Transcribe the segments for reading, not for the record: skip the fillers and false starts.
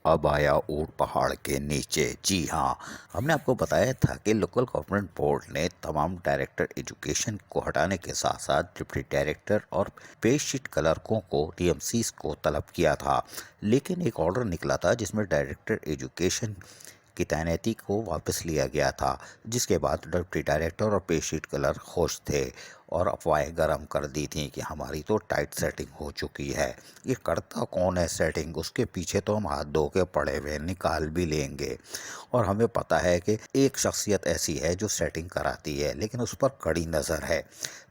اب آیا اونٹ پہاڑ کے نیچے۔ جی ہاں، ہم نے آپ کو بتایا تھا کہ لوکل گورنمنٹ بورڈ نے تمام ڈائریکٹر ایجوکیشن کو ہٹانے کے ساتھ ساتھ ڈپٹی ڈائریکٹر اور پے شیٹ کلرکوں کو ڈی ایم سیز کو طلب کیا تھا، لیکن ایک آرڈر نکلا تھا جس میں ڈائریکٹر ایجوکیشن کی تعیناتی کو واپس لیا گیا تھا، جس کے بعد ڈپٹی ڈائریکٹر اور پے شیٹ کلر خوش تھے اور افواہیں گرم کر دی تھیں کہ ہماری تو ٹائٹ سیٹنگ ہو چکی ہے۔ یہ کرتا کون ہے سیٹنگ؟ اس کے پیچھے تو ہم ہاتھ دھو کے پڑے ہوئے نکال بھی لیں گے، اور ہمیں پتہ ہے کہ ایک شخصیت ایسی ہے جو سیٹنگ کراتی ہے لیکن اس پر کڑی نظر ہے۔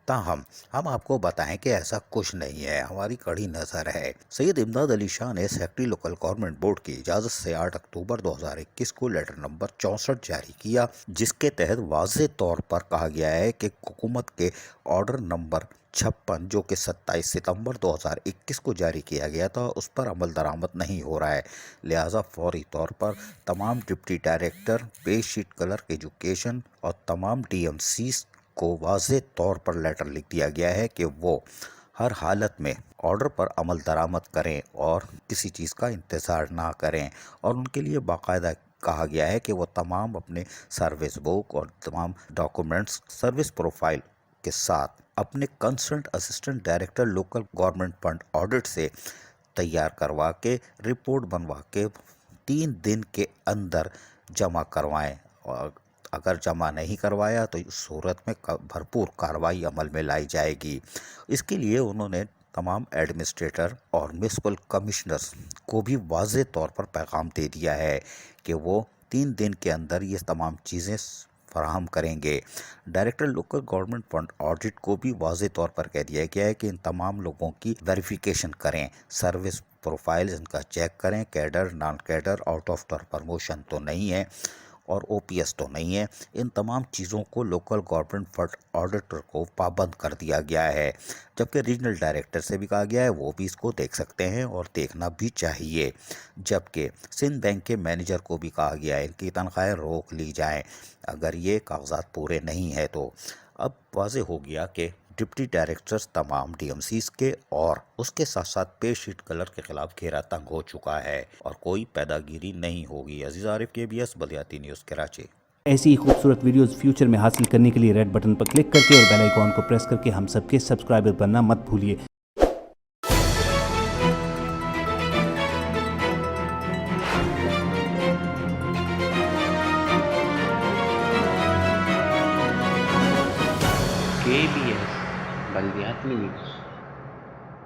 تاہم ہم آپ کو بتائیں کہ ایسا کچھ نہیں ہے، ہماری کڑی نظر ہے۔ سید امداد علی شاہ نے سیکرٹری لوکل گورنمنٹ بورڈ کی اجازت سے 8 اکتوبر 2021 کو لیٹر نمبر 64 جاری کیا، جس کے تحت واضح طور پر کہا گیا ہے کہ حکومت کے آرڈر نمبر 56 جو کہ 27 ستمبر 2021 کو جاری کیا گیا تھا اس پر عمل درآمد نہیں ہو رہا ہے، لہٰذا فوری طور پر تمام ڈپٹی ڈائریکٹر، پے شیٹ کلرک ایجوکیشن اور تمام ڈی ایم سیز کو واضح طور پر لیٹر لکھ دیا گیا ہے کہ وہ ہر حالت میں آرڈر پر عمل درآمد کریں اور کسی چیز کا انتظار نہ کریں، اور ان کے لیے باقاعدہ کہا گیا ہے کہ وہ تمام اپنے سروس بک اور تمام ڈاکومنٹس سروس پروفائل کے ساتھ اپنے کنسرنٹ assistant director local government fund audit سے تیار کروا کے رپورٹ بنوا کے 3 دن کے اندر جمع کروائیں، اور اگر جمع نہیں کروایا تو اس صورت میں بھرپور کارروائی عمل میں لائی جائے گی۔ اس کے لیے انہوں نے تمام ایڈمنسٹریٹر اور میونسپل کمشنرز کو بھی واضح طور پر پیغام دے دیا ہے کہ وہ 3 دن کے اندر یہ تمام چیزیں فراہم کریں گے۔ Director local government fund audit کو بھی واضح طور پر کہہ دیا گیا ہے کہ ان تمام لوگوں کی ویریفیکیشن کریں، سروس پروفائلز ان کا چیک کریں، cadre, naan cadre, out of promotion تو نہیں ہے اور او پی ایس تو نہیں ہے۔ ان تمام چیزوں کو لوکل گورنمنٹ فنڈ آڈیٹر کو پابند کر دیا گیا ہے، جبکہ ریجنل ڈائریکٹر سے بھی کہا گیا ہے وہ بھی اس کو دیکھ سکتے ہیں اور دیکھنا بھی چاہیے، جبکہ سندھ بینک کے مینیجر کو بھی کہا گیا ہے ان کی تنخواہیں روک لی جائیں اگر یہ کاغذات پورے نہیں ہیں تو۔ اب واضح ہو گیا کہ ڈپٹی ڈائریکٹرز تمام ڈی ایم سیز کے اور اس کے ساتھ ساتھ پے شیٹ کلر کے خلاف گھیرا تنگ ہو چکا ہے اور کوئی پیدا گیری نہیں ہوگی۔ عزیز عارف کے بی ایس بلدیاتی نیوز کراچی۔ ایسی ہی خوبصورت ویڈیوز فیوچر میں حاصل کرنے کے لیے ریڈ بٹن پر کلک کر کے اور بیل آئیکن کو پریس کر کے ہم سب کے سبسکرائبر بننا مت بھولیے۔